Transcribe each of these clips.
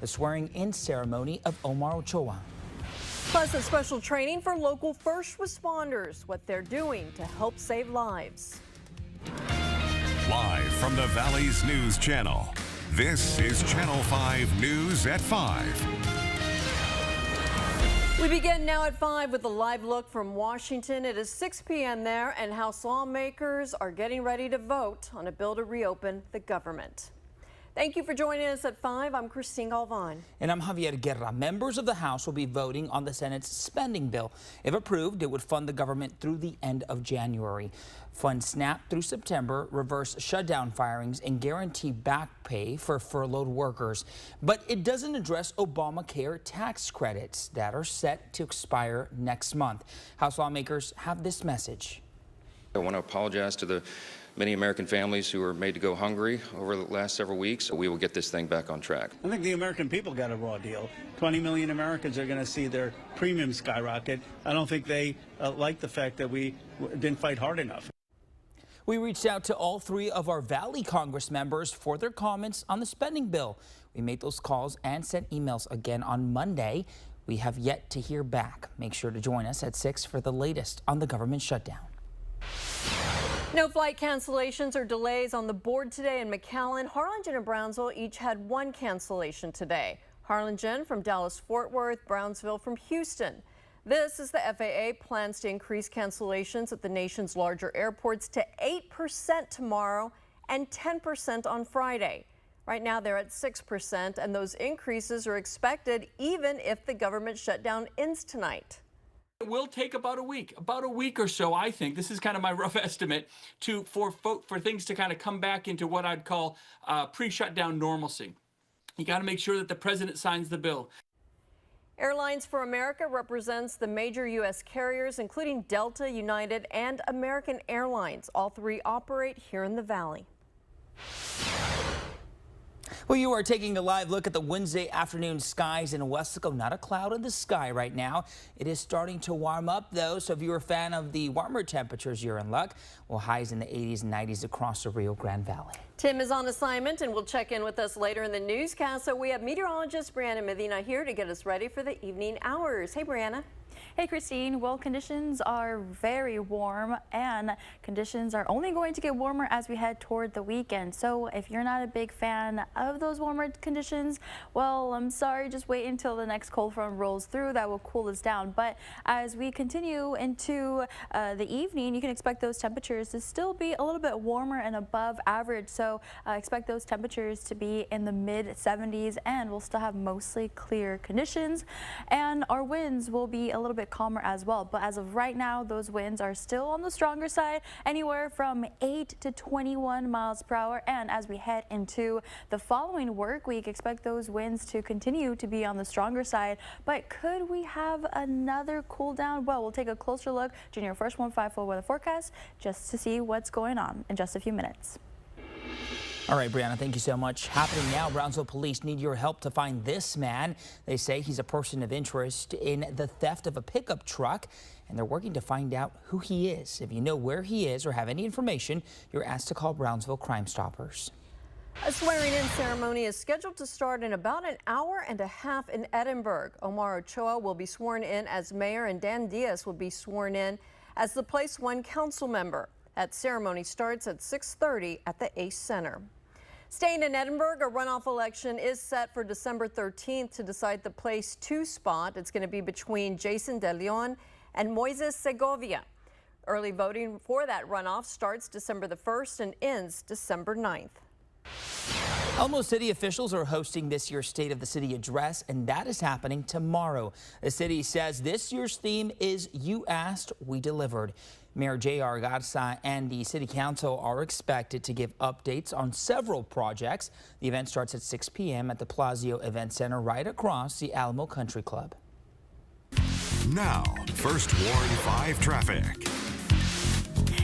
the swearing-in ceremony of Omar Ochoa. Plus, a special training for local first responders, what they're doing to help save lives. Live from the Valley's News Channel, this is Channel 5 News at 5. We begin now at 5 with a live look from Washington. It is 6 p.m. there, and House lawmakers are getting ready to vote on a bill to reopen the government. Thank you for joining us at 5. I'm Christine Galvan. And I'm Javier Guerra. Members of the House will be voting on the Senate's spending bill. If approved, it would fund the government through the end of January. Fund SNAP through September, reverse shutdown firings, and guarantee back pay for furloughed workers. But it doesn't address Obamacare tax credits that are set to expire next month. House lawmakers have this message. I want to apologize to the many American families who were made to go hungry over the last several weeks. We will get this thing back on track. I think the American people got a raw deal. 20 million Americans are going to see their premiums skyrocket. I don't think they like the fact that we didn't fight hard enough. We reached out to all 3 of our Valley Congress members for their comments on the spending bill. We made those calls and sent emails again on Monday. We have yet to hear back. Make sure to join us at 6 for the latest on the government shutdown. No flight cancellations or delays on the board today in McAllen. Harlingen and Brownsville each had 1 cancellation today. Harlingen from Dallas-Fort Worth, Brownsville from Houston. This is the FAA plans to increase cancellations at the nation's larger airports to 8% tomorrow and 10% on Friday. Right now they're at 6%, and those increases are expected even if the government shutdown ends tonight. It will take about a week or so, I think. This is kind of my rough estimate for things to kind of come back into what I'd call pre-shutdown normalcy. You got to make sure that the president signs the bill. Airlines for America represents the major U.S. carriers, including Delta, United, and American Airlines. All 3 operate here in the Valley. Well, you are taking a live look at the Wednesday afternoon skies in Wesco. Not a cloud in the sky right now. It is starting to warm up, though, so if you're a fan of the warmer temperatures, you're in luck. Well, highs in the 80s and 90s across the Rio Grande Valley. Tim is on assignment and will check in with us later in the newscast. So we have meteorologist Brianna Medina here to get us ready for the evening hours. Hey, Brianna. Hey, Christine. Well, conditions are very warm, and conditions are only going to get warmer as we head toward the weekend. So if you're not a big fan of those warmer conditions, well, I'm sorry, just wait until the next cold front rolls through. That will cool us down. But as we continue into the evening, you can expect those temperatures to still be a little bit warmer and above average. So expect those temperatures to be in the mid 70s, and we'll still have mostly clear conditions, and our winds will be a little bit calmer as well. But as of right now, those winds are still on the stronger side, anywhere from 8 to 21 miles per hour. And as we head into the following work week, expect those winds to continue to be on the stronger side. But could we have another cool down? Well, we'll take a closer look during your first 154 weather forecast just to see what's going on in just a few minutes. All right, Brianna, thank you so much. Happening now, Brownsville police need your help to find this man. They say he's a person of interest in the theft of a pickup truck, and they're working to find out who he is. If you know where he is or have any information, you're asked to call Brownsville Crime Stoppers. A swearing-in ceremony is scheduled to start in about an hour and a half in Edinburg. Omar Ochoa will be sworn in as mayor, and Dan Diaz will be sworn in as the Place 1 council member. That ceremony starts at 6:30 at the Ace Center. Staying in Edinburg, a runoff election is set for December 13th to decide the Place 2 spot. It's going to be between Jason De Leon and Moises Segovia. Early voting for that runoff starts December the 1st and ends December 9th. Elmo City officials are hosting this year's State of the City address, and that is happening tomorrow. The city says this year's theme is You Asked, We Delivered. Mayor J.R. Garza and the City Council are expected to give updates on several projects. The event starts at 6 p.m. at the Plazio Event Center right across the Alamo Country Club. Now, First Ward 5 traffic.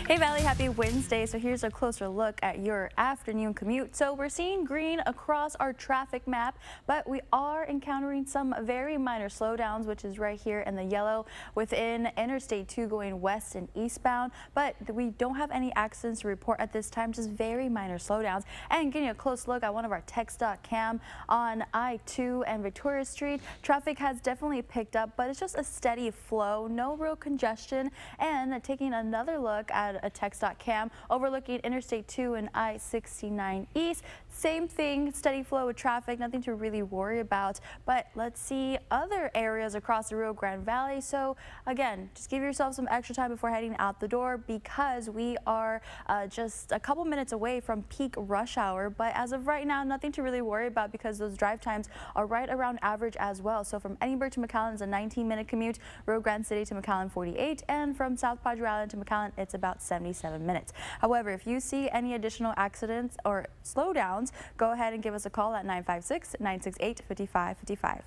Hey Valley, happy Wednesday. So here's a closer look at your afternoon commute. So we're seeing green across our traffic map, but we are encountering some very minor slowdowns, which is right here in the yellow within Interstate 2 going west and eastbound. But we don't have any accidents to report at this time, just very minor slowdowns. And getting a close look at one of our text.cam on I-2 and Victoria Street, traffic has definitely picked up, but it's just a steady flow, no real congestion. And taking another look at a text.cam overlooking Interstate 2 and I-69 East. Same thing, steady flow of traffic, nothing to really worry about. But let's see other areas across the Rio Grande Valley. So again, just give yourself some extra time before heading out the door because we are just a couple minutes away from peak rush hour. But as of right now, nothing to really worry about because those drive times are right around average as well. So from Edinburgh to McAllen is a 19-minute commute, Rio Grande City to McAllen 48, and from South Padre Island to McAllen it's about 77 minutes. However, if you see any additional accidents or slowdowns, go ahead and give us a call at 956-968-5555.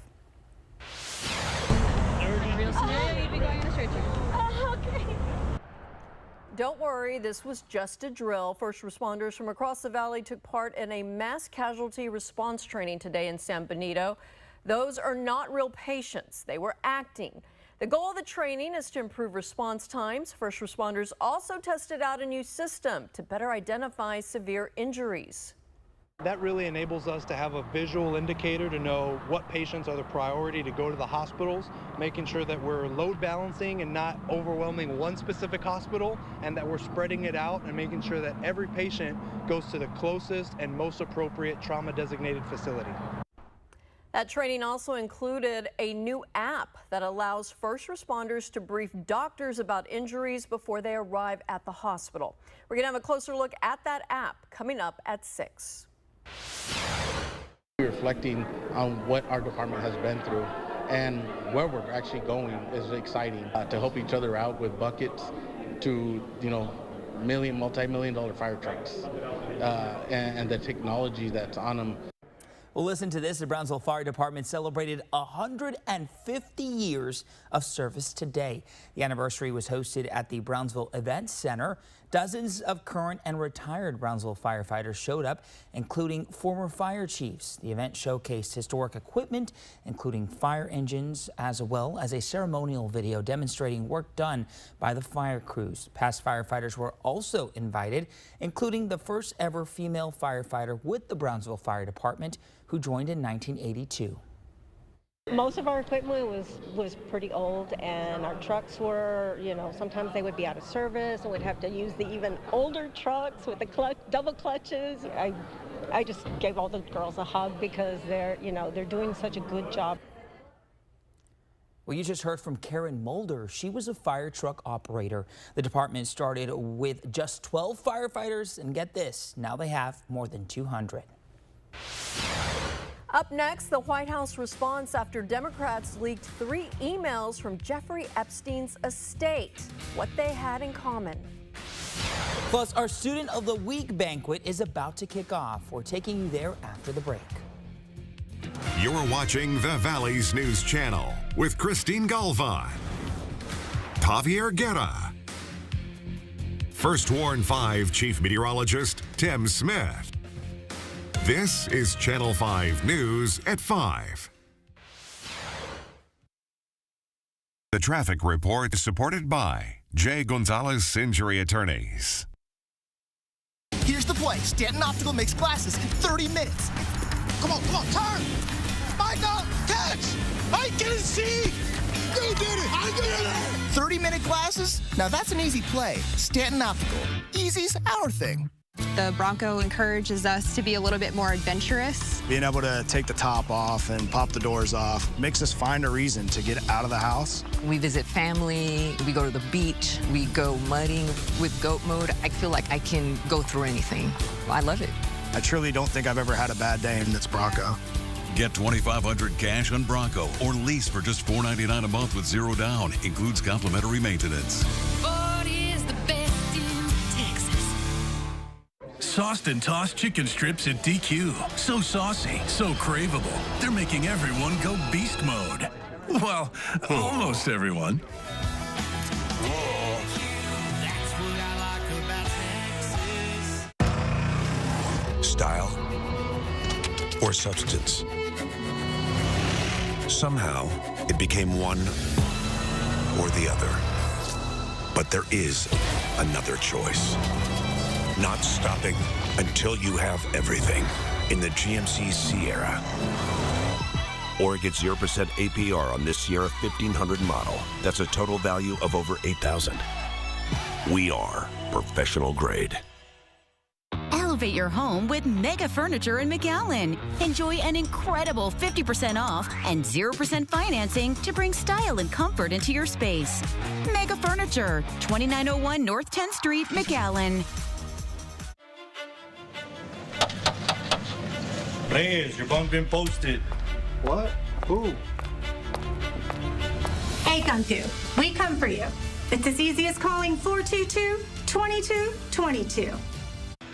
Okay. Don't worry, this was just a drill. First responders from across the valley took part in a mass casualty response training today in San Benito. Those are not real patients. They were acting. The goal of the training is to improve response times. First responders also tested out a new system to better identify severe injuries. That really enables us to have a visual indicator to know what patients are the priority to go to the hospitals, making sure that we're load balancing and not overwhelming one specific hospital, and that we're spreading it out and making sure that every patient goes to the closest and most appropriate trauma-designated facility. That training also included a new app that allows first responders to brief doctors about injuries before they arrive at the hospital. We're going to have a closer look at that app coming up at 6. Reflecting on what our department has been through and where we're actually going is exciting to help each other out with buckets to, multi-million-dollar fire trucks and the technology that's on them. Well, listen to this. The Brownsville Fire Department celebrated 150 years of service today. The anniversary was hosted at the Brownsville Event Center. Dozens of current and retired Brownsville firefighters showed up, including former fire chiefs. The event showcased historic equipment, including fire engines, as well as a ceremonial video demonstrating work done by the fire crews. Past firefighters were also invited, including the first ever female firefighter with the Brownsville Fire Department, who joined in 1982. Most of our equipment was pretty old, and our trucks were, sometimes they would be out of service and we'd have to use the even older trucks with the double clutches. I just gave all the girls a hug because they're doing such a good job. Well, you just heard from Karen Mulder. She was a fire truck operator. The department started with just 12 firefighters, and get this, now they have more than 200. Up next, the White House response after Democrats leaked 3 emails from Jeffrey Epstein's estate, what they had in common. Plus, our Student of the Week banquet is about to kick off. We're taking you there after the break. You're watching the Valley's News Channel with Christine Galvan, Javier Guerra, First Warn 5 Chief Meteorologist Tim Smith. This is Channel 5 News at 5. The traffic report is supported by J. Gonzalez Injury Attorneys. Here's the play. Stanton Optical makes glasses in 30 minutes. Come on, turn! Michael, catch! I can see! You did it! I did it! 30-minute glasses? Now that's an easy play. Stanton Optical. Easy's our thing. The Bronco encourages us to be a little bit more adventurous. Being able to take the top off and pop the doors off makes us find a reason to get out of the house. We visit family, we go to the beach, we go mudding with goat mode. I feel like I can go through anything. I love it. I truly don't think I've ever had a bad day in this Bronco. Get $2,500 cash on Bronco or lease for just $499 a month with 0 down. Includes complimentary maintenance. Ford is the best in Texas. Sauced and tossed chicken strips at DQ. So saucy, so craveable. They're making everyone go beast mode. Well, almost everyone. style or substance. Somehow, it became one or the other. But there is another choice. Not stopping until you have everything in the GMC Sierra. Or get 0% APR on this Sierra 1500 model. That's a total value of over $8,000. We are professional grade. Elevate your home with Mega Furniture in McAllen. Enjoy an incredible 50% off and 0% financing to bring style and comfort into your space. Mega Furniture, 2901 North 10th Street, McAllen. Reyes, your bunk been posted. What? Who? Hey, Kung Fu, we come for you. It's as easy as calling 422-2222.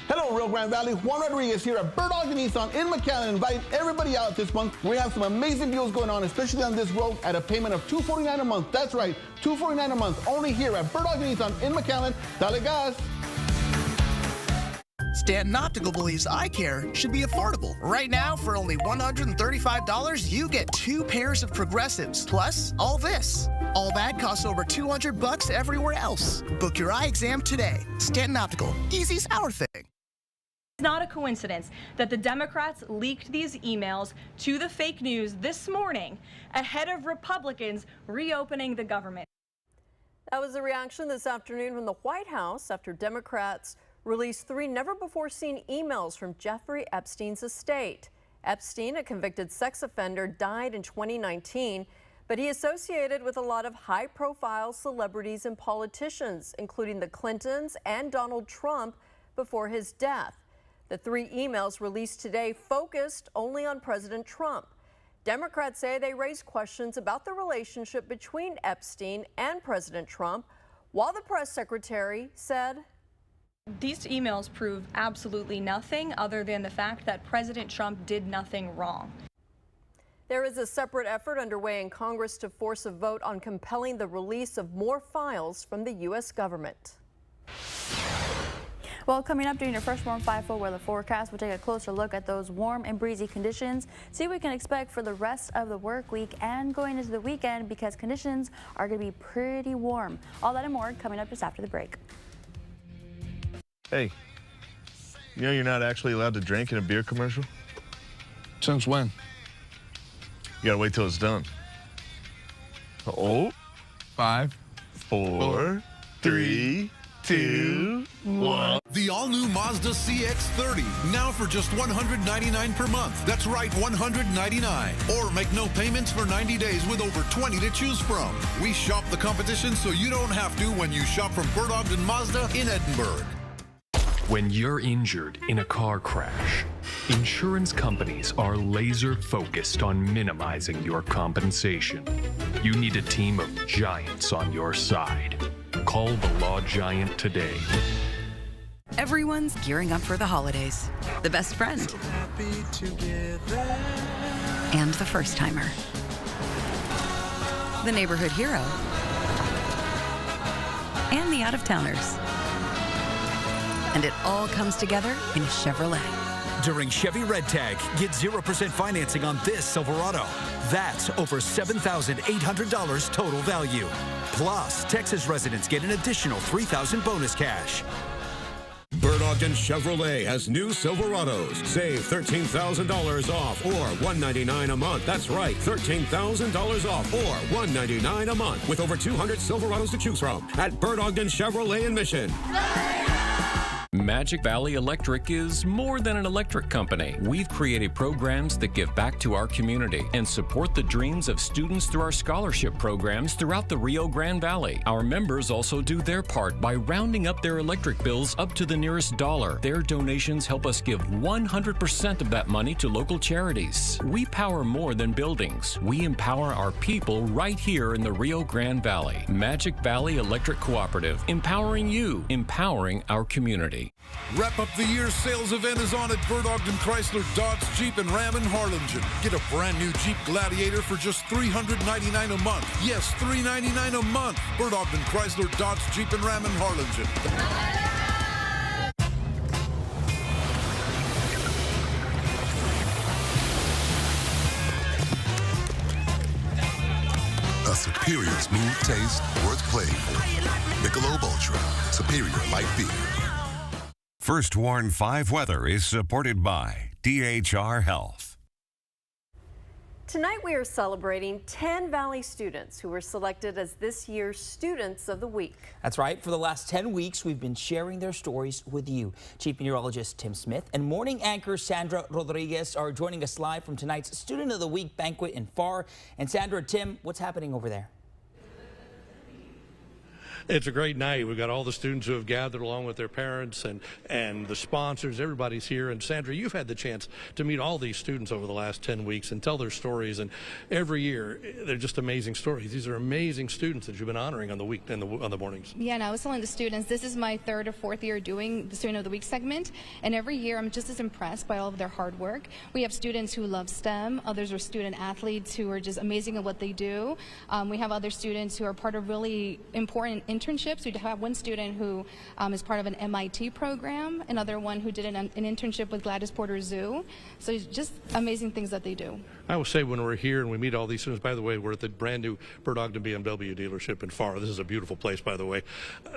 Hello, Rio Grande Valley. Juan Rodriguez here at Bird Dog Nissan in McAllen. Invite everybody out this month. We have some amazing deals going on, especially on this Rogue at a payment of $249 a month. That's right, $249 a month. Only here at Bird Dog Nissan in McAllen. Dale gas. Stanton Optical believes eye care should be affordable. Right now, for only $135, you get 2 pairs of progressives, plus all this. All that costs over $200 everywhere else. Book your eye exam today. Stanton Optical, easy's our thing. It's not a coincidence that the Democrats leaked these emails to the fake news this morning ahead of Republicans reopening the government. That was the reaction this afternoon from the White House after Democrats released 3 never-before-seen emails from Jeffrey Epstein's estate. Epstein, a convicted sex offender, died in 2019, but he associated with a lot of high-profile celebrities and politicians, including the Clintons and Donald Trump before his death. The 3 emails released today focused only on President Trump. Democrats say they raised questions about the relationship between Epstein and President Trump, while the press secretary said, These emails prove absolutely nothing other than the fact that President Trump did nothing wrong. There is a separate effort underway in Congress to force a vote on compelling the release of more files from the U.S. government. Well, coming up during your Fresh Warm 5-4 weather forecast, we'll take a closer look at those warm and breezy conditions, see what we can expect for the rest of the work week and going into the weekend, because conditions are going to be pretty warm. All that and more coming up just after the break. Hey, you know you're not actually allowed to drink in a beer commercial? Since when? You gotta wait till it's done. Oh, 5, 4, 3, 2, 1. The all-new Mazda CX-30, now for just $199 per month. That's right, $199. Or make no payments for 90 days with over 20 to choose from. We shop the competition so you don't have to when you shop from Bird Ogden Mazda in Edinburgh. When you're injured in a car crash, insurance companies are laser focused on minimizing your compensation. You need a team of giants on your side. Call the Law Giant today. Everyone's gearing up for the holidays. The best friend. And the first timer. The neighborhood hero. And the out-of-towners. And it all comes together in a Chevrolet. During Chevy Red Tag, get 0% financing on this Silverado. That's over $7,800 total value. Plus, Texas residents get an additional $3,000 bonus cash. Bird Ogden Chevrolet has new Silverados. Save $13,000 off or $199 a month. That's right, $13,000 off or $199 a month with over 200 Silverados to choose from at Bird Ogden Chevrolet in Mission. Magic Valley Electric is more than an electric company. We've created programs that give back to our community and support the dreams of students through our scholarship programs throughout the Rio Grande Valley. Our members also do their part by rounding up their electric bills up to the nearest dollar. Their donations help us give 100% of that money to local charities. We power more than buildings. We empower our people right here in the Rio Grande Valley. Magic Valley Electric Cooperative, empowering you, empowering our community. Wrap up the year's sales event is on at Bird Ogden Chrysler, Dodge, Jeep, and Ram in Harlingen. Get a brand new Jeep Gladiator for just $399 a month. Yes, $399 a month. Bird Ogden Chrysler, Dodge, Jeep, and Ram in Harlingen. A superior smooth taste worth playing for. Michelob Ultra, superior light beer. First Warn 5 weather is supported by DHR Health. Tonight we are celebrating 10 Valley students who were selected as this year's Students of the Week. That's right. For the last 10 weeks, we've been sharing their stories with you. Chief Meteorologist Tim Smith and morning anchor Sandra Rodriguez are joining us live from tonight's Student of the Week banquet in FAR. And Sandra, Tim, what's happening over there? It's a great night. We've got all the students who have gathered along with their parents and the sponsors. Everybody's here. And Sandra, you've had the chance to meet all these students over the last 10 weeks and tell their stories. And every year, they're just amazing stories. These are amazing students that you've been honoring on the week on the mornings. Yeah, and I was telling the students, this is my 3rd or 4th year doing the Student of the Week segment. And every year, I'm just as impressed by all of their hard work. We have students who love STEM. Others are student athletes who are just amazing at what they do. We have other students who are part of really important internships. We have one student who is part of an MIT program, another one who did an internship with Gladys Porter Zoo. So just amazing things that they do. I will say when we're here and we meet all these students, by the way, we're at the brand new Bird Ogden BMW dealership in FAR. This is a beautiful place, by the way,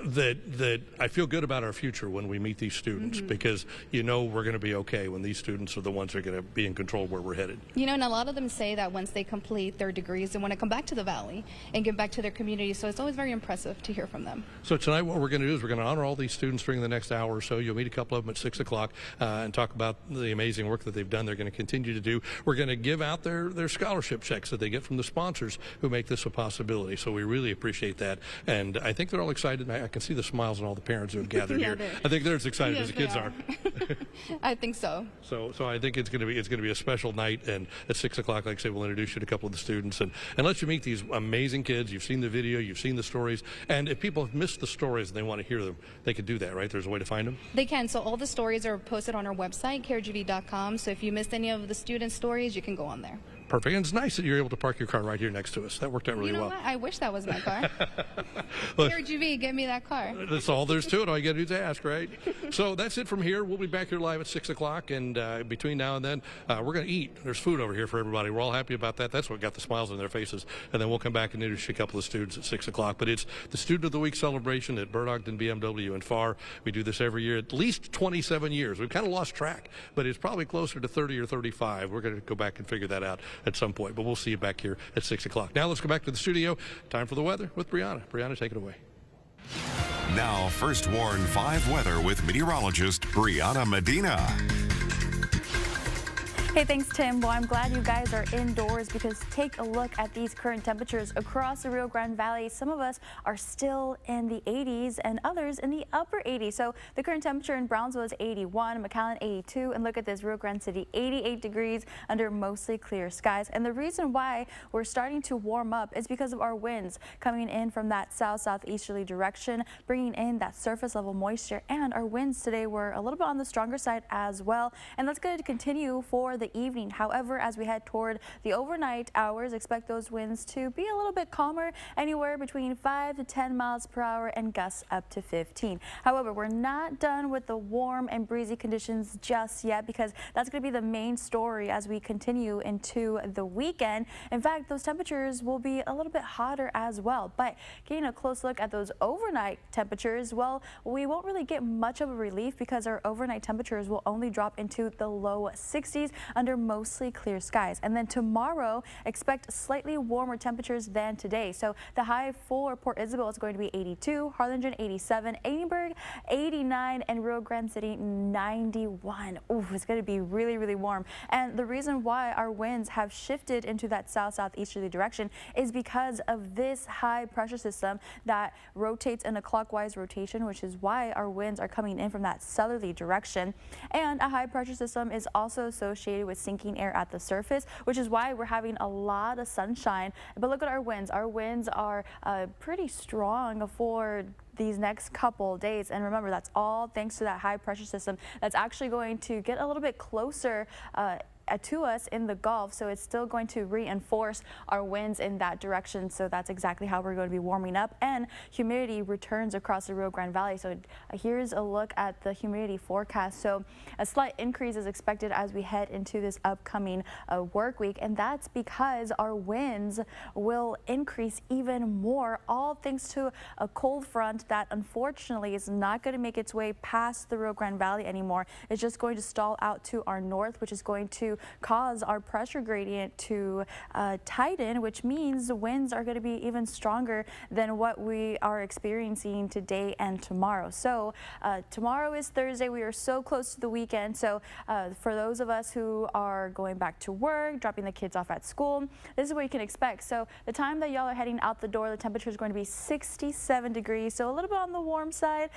that I feel good about our future when we meet these students because you know we're going to be okay when these students are the ones who are going to be in control of where we're headed. You know, and a lot of them say that once they complete their degrees, they want to come back to the Valley and give back to their community. So it's always very impressive to hear from them. So tonight what we're going to do is we're going to honor all these students during the next hour or so. You'll meet a couple of them at 6 o'clock and talk about the amazing work that they've done. They're going to continue to do. We're going to give out their scholarship checks that they get from the sponsors who make this a possibility. So we really appreciate that. And I think they're all excited. I can see the smiles on all the parents who have gathered here. I think they're as excited as the kids are. I think so. So I think it's going to be a special night. And at 6 o'clock, like I say, we'll introduce you to a couple of the students and let you meet these amazing kids. You've seen the video, you've seen the stories. And if people have missed the stories and they want to hear them, they can do that, right? There's a way to find them? They can. So all the stories are posted on our website, krgv.com. So if you missed any of the student stories, you can go on there. Perfect. And it's nice that you're able to park your car right here next to us. That worked out really well. What? I wish that was my car. KRGV, give me that car. That's all there's to it. All you got to do is ask, right? So that's it from here. We'll be back here live at 6 o'clock. And between now and then, we're going to eat. There's food over here for everybody. We're all happy about that. That's what got the smiles on their faces. And then we'll come back and introduce you a couple of students at 6 o'clock. But it's the Student of the Week celebration at Bird Ogden BMW in FAR. We do this every year, at least 27 years. We've kind of lost track, but it's probably closer to 30 or 35. We're going to go back and figure that out at some point. But we'll see you back here at 6 o'clock. Now let's go back to the studio. Time for the weather with Brianna. Brianna, take it away. Now, First Warn 5 weather with meteorologist Brianna Medina. Hey, thanks, Tim. Well, I'm glad you guys are indoors because take a look at these current temperatures across the Rio Grande Valley. Some of us are still in the 80s and others in the upper 80s. So the current temperature in Brownsville is 81, McAllen 82, and look at this, Rio Grande City 88 degrees under mostly clear skies. And the reason why we're starting to warm up is because of our winds coming in from that south-southeasterly direction, bringing in that surface level moisture. And our winds today were a little bit on the stronger side as well. And that's going to continue for the evening. However, as we head toward the overnight hours, expect those winds to be a little bit calmer, anywhere between 5 to 10 miles per hour and gusts up to 15. However, we're not done with the warm and breezy conditions just yet because that's going to be the main story as we continue into the weekend. In fact, those temperatures will be a little bit hotter as well. But getting a close look at those overnight temperatures, well, we won't really get much of a relief because our overnight temperatures will only drop into the low 60s under mostly clear skies. And then tomorrow, expect slightly warmer temperatures than today. So the high for Port Isabel is going to be 82, Harlingen 87, Edinburgh 89, and Rio Grande City 91. Ooh, it's going to be really, really warm. And the reason why our winds have shifted into that south-southeasterly direction is because of this high pressure system that rotates in a clockwise rotation, which is why our winds are coming in from that southerly direction. And a high pressure system is also associated with sinking air at the surface, which is why we're having a lot of sunshine. But look at our winds. Our winds are pretty strong for these next couple days. And remember, that's all thanks to that high pressure system that's actually going to get a little bit closer to us in the Gulf, so it's still going to reinforce our winds in that direction. So that's exactly how we're going to be warming up, and humidity returns across the Rio Grande Valley. So here's a look at the humidity forecast. So a slight increase is expected as we head into this upcoming work week, and that's because our winds will increase even more, all thanks to a cold front that unfortunately is not going to make its way past the Rio Grande Valley anymore. It's just going to stall out to our north, which is going to cause our pressure gradient to tighten, which means the winds are going to be even stronger than what we are experiencing today and tomorrow. So tomorrow is Thursday. We are so close to the weekend. So for those of us who are going back to work, dropping the kids off at school, this is what you can expect. So the time that y'all are heading out the door, the temperature is going to be 67 degrees. So a little bit on the warm side,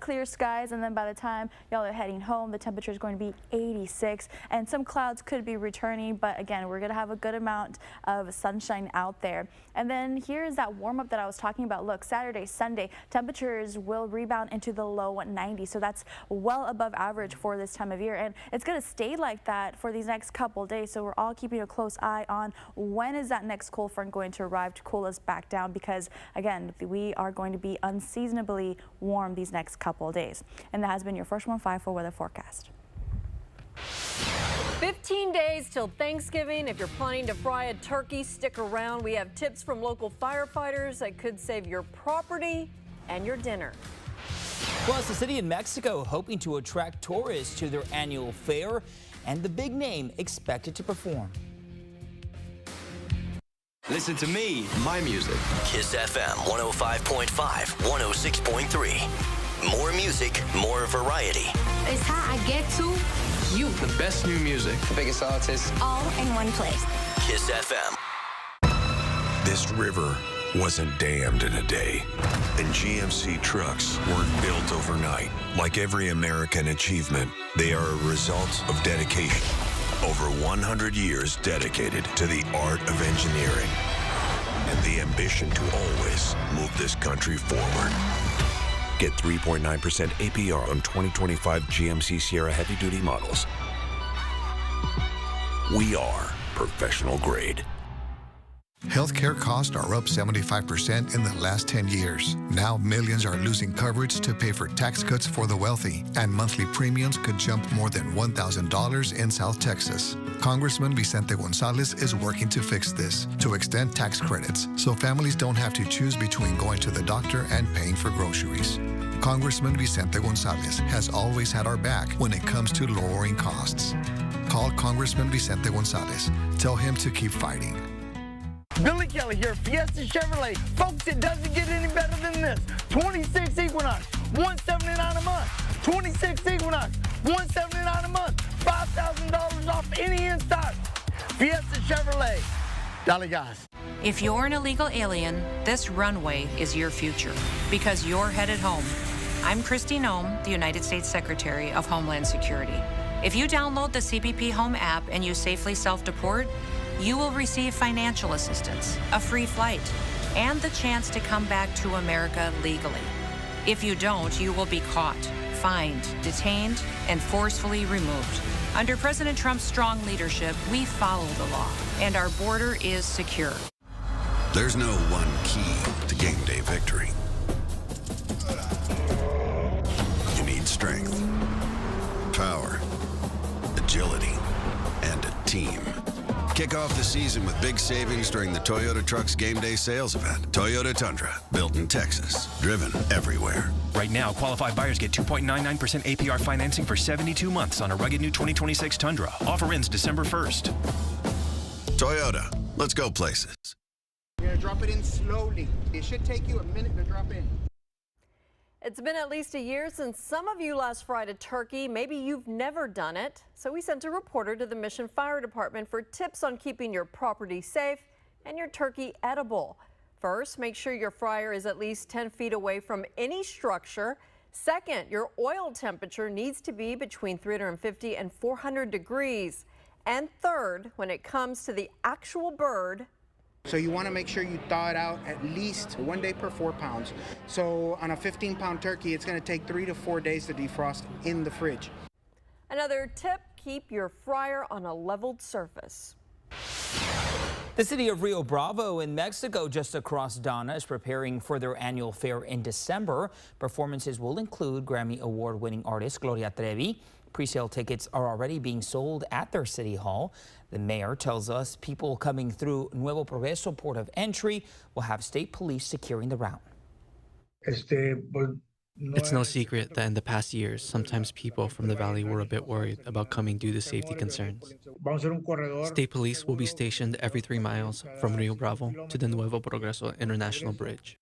clear skies. And then by the time y'all are heading home, the temperature is going to be 86, and some clouds could be returning, but again, we're going to have a good amount of sunshine out there. And then here's that warm up that I was talking about. Look, Saturday, Sunday, temperatures will rebound into the low 90s, so that's well above average for this time of year, and it's going to stay like that for these next couple days. So we're all keeping a close eye on when is that next cold front going to arrive to cool us back down, because again, we are going to be unseasonably warm these next couple days. And that has been your First 154 weather forecast. 15 days till Thanksgiving. If you're planning to fry a turkey, stick around. We have tips from local firefighters that could save your property and your dinner. Plus, the city in Mexico hoping to attract tourists to their annual fair, and the big name expected to perform. Listen to me, my music. Kiss FM 105.5, 106.3. More music, more variety. It's how I get to you. The best new music. The biggest artists. All in one place. Kiss FM. This river wasn't dammed in a day, and GMC trucks weren't built overnight. Like every American achievement, they are a result of dedication. Over 100 years dedicated to the art of engineering and the ambition to always move this country forward. Get 3.9% APR on 2025 GMC Sierra heavy-duty models. We are professional grade. Healthcare costs are up 75% in the last 10 years. Now millions are losing coverage to pay for tax cuts for the wealthy, and monthly premiums could jump more than $1,000 in South Texas. Congressman Vicente Gonzalez is working to fix this, to extend tax credits so families don't have to choose between going to the doctor and paying for groceries. Congressman Vicente Gonzalez has always had our back when it comes to lowering costs. Call Congressman Vicente Gonzalez. Tell him to keep fighting. Billy Kelly here, Fiesta Chevrolet. Folks, it doesn't get any better than this. 26 Equinox, $179 a month. 26 Equinox, $179 a month. $5,000 off any in stock. Fiesta Chevrolet. Dale gas. If you're an illegal alien, this runway is your future, because you're headed home. I'm Christy Nome, the United States Secretary of Homeland Security. If you download the CBP Home app and you safely self-deport, you will receive financial assistance, a free flight, and the chance to come back to America legally. If you don't, you will be caught, fined, detained, and forcefully removed. Under President Trump's strong leadership, we follow the law, and our border is secure. There's no one key to game day victory. You need strength, power, agility, and a team. Kick off the season with big savings during the Toyota Trucks Game Day sales event. Toyota Tundra, built in Texas, driven everywhere. Right now, qualified buyers get 2.99% APR financing for 72 months on a rugged new 2026 Tundra. Offer ends December 1st. Toyota, let's go places. You're gonna drop it in slowly. It should take you a minute to drop in. It's been at least a year since some of you last fried a turkey. Maybe you've never done it. So we sent a reporter to the Mission Fire Department for tips on keeping your property safe and your turkey edible. First, make sure your fryer is at least 10 feet away from any structure. Second, your oil temperature needs to be between 350 and 400 degrees. And third, when it comes to the actual bird, So you want to make sure you thaw it out at least 1 day per 4 pounds. So on a 15-pound turkey, it's going to take 3 to 4 days to defrost in the fridge. Another tip, keep your fryer on a leveled surface. The city of Rio Bravo in Mexico, just across Donna, is preparing for their annual fair in December. Performances will include Grammy Award-winning artist Gloria Trevi. Pre-sale tickets are already being sold at their city hall. The mayor tells us people coming through Nuevo Progreso port of entry will have state police securing the route. It's no secret that in the past years, sometimes people from the valley were a bit worried about coming due to safety concerns. State police will be stationed every 3 miles from Rio Bravo to the Nuevo Progreso International Bridge.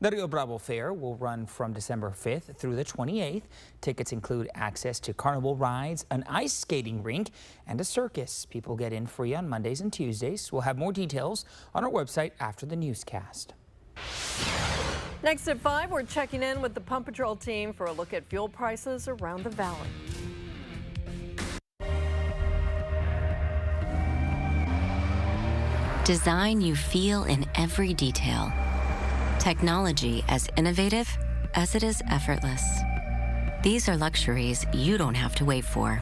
The Rio Bravo Fair will run from December 5th through the 28th. Tickets include access to carnival rides, an ice skating rink, and a circus. People get in free on Mondays and Tuesdays. We'll have more details on our website after the newscast. Next at 5, we're checking in with the Pump Patrol team for a look at fuel prices around the valley. Design you feel in every detail. Technology as innovative as it is effortless. These are luxuries you don't have to wait for.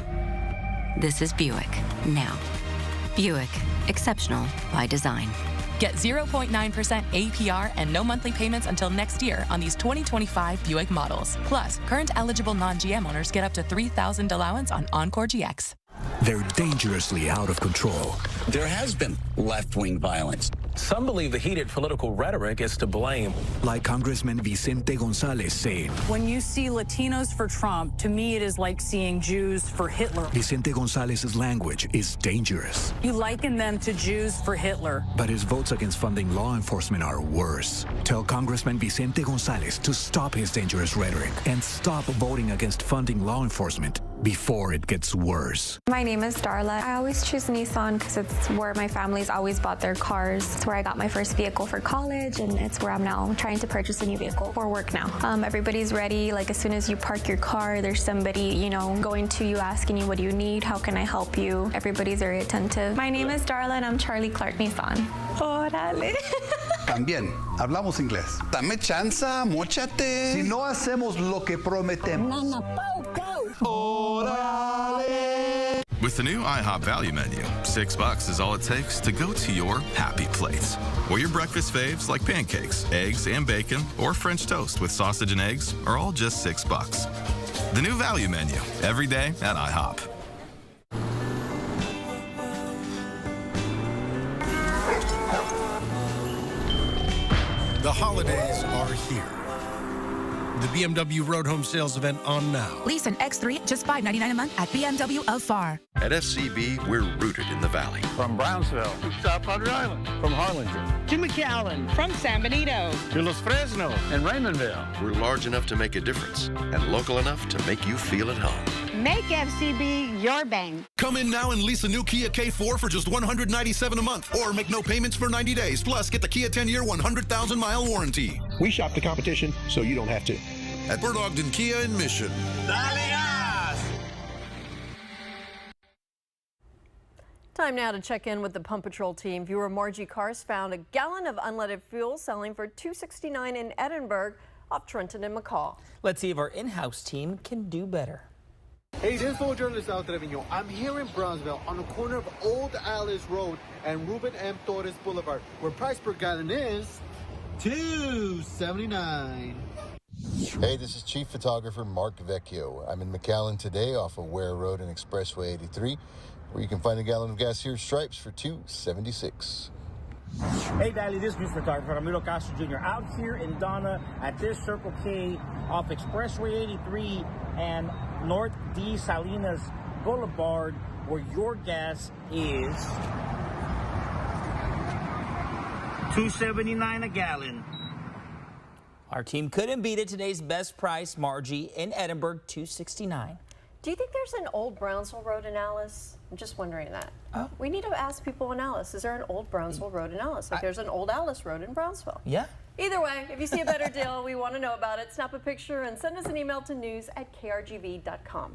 This is Buick now. Buick, exceptional by design. Get 0.9% APR and no monthly payments until next year on these 2025 Buick models. Plus, current eligible non-GM owners get up to $3,000 allowance on Encore GX. They're dangerously out of control. There has been left-wing violence. Some believe the heated political rhetoric is to blame. Like Congressman Vicente Gonzalez said. When you see Latinos for Trump, to me it is like seeing Jews for Hitler. Vicente Gonzalez's language is dangerous. You liken them to Jews for Hitler. But his votes against funding law enforcement are worse. Tell Congressman Vicente Gonzalez to stop his dangerous rhetoric and stop voting against funding law enforcement before it gets worse. My name is Darla. I always choose Nissan because it's where my family's always bought their cars. It's where I got my first vehicle for college, and it's where I'm now trying to purchase a new vehicle for work now. Everybody's ready. Like, as soon as you park your car, there's somebody, going to you asking you, what do you need? How can I help you? Everybody's very attentive. My name is Darla, and I'm Charlie Clark Nissan. Órale. También hablamos inglés. Dame chance, móchate. Si no hacemos lo que prometemos. With the new IHOP value menu, $6 is all it takes to go to your happy place. Or your breakfast faves like pancakes, eggs and bacon, or French toast with sausage and eggs are all just $6. The new value menu, every day at IHOP. The holidays are here. The BMW Road Home Sales event on now. Lease an X3 just $599 a month at BMW of FAR. At FCB, we're rooted in the Valley. From Brownsville to South Padre Island. From Harlingen to McAllen. From San Benito to Los Fresnos and Raymondville. We're large enough to make a difference and local enough to make you feel at home. Make FCB your bank. Come in now and lease a new Kia K4 for just $197 a month, or make no payments for 90 days. Plus, get the Kia 10-year, 100,000-mile warranty. We shop the competition so you don't have to. At Bert Ogden Kia in Mission. Time now to check in with the Pump Patrol team. Viewer Margie Cars found a gallon of unleaded fuel selling for $2.69 in Edinburg off Trenton and McCall. Let's see if our in-house team can do better. Hey, this is photojournalist Al Trevino. I'm here in Brownsville on the corner of Old Alice Road and Ruben M. Torres Boulevard, where price per gallon is $2.79. Hey, this is Chief Photographer Mark Vecchio. I'm in McAllen today off of Ware Road and Expressway 83, where you can find a gallon of gas here Stripes for $2.76. Hey, Valley, this is News Photographer Ramiro Castro Jr. out here in Donna at this Circle K off Expressway 83 and North D. Salinas Boulevard, where your gas is $2.79 a gallon. Our team couldn't beat it. Today's best price, Margie, in Edinburg, $2.69. Do you think there's an old Brownsville Road in Alice? I'm just wondering that. Oh. We need to ask people in Alice, is there an old Brownsville Road in Alice? Like there's an old Alice Road in Brownsville. Yeah. Either way, if you see a better deal, we want to know about it. Snap a picture and send us an email to news@krgv.com.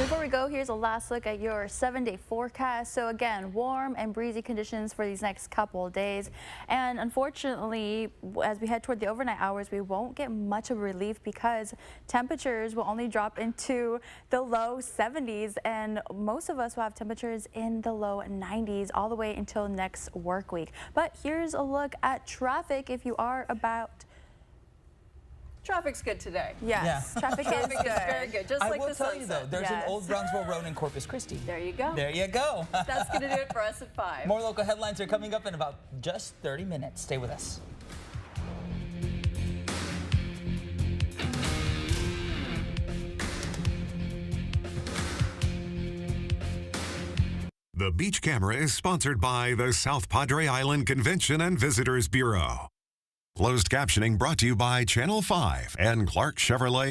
Before we go, here's a last look at your 7-day forecast. So again, warm and breezy conditions for these next couple of days. And unfortunately, as we head toward the overnight hours, we won't get much of a relief because temperatures will only drop into the low 70s. And most of us will have temperatures in the low 90s all the way until next work week. But here's a look at traffic if you are about. Traffic's good today. Yes, traffic is very good, just like the sunset. I will tell you though, there's an old Brownsville Road in Corpus Christi. There you go. There you go. That's going to do it for us at 5. More local headlines are coming up in about just 30 minutes. Stay with us. The Beach Camera is sponsored by the South Padre Island Convention and Visitors Bureau. Closed captioning brought to you by Channel 5 and Clark Chevrolet.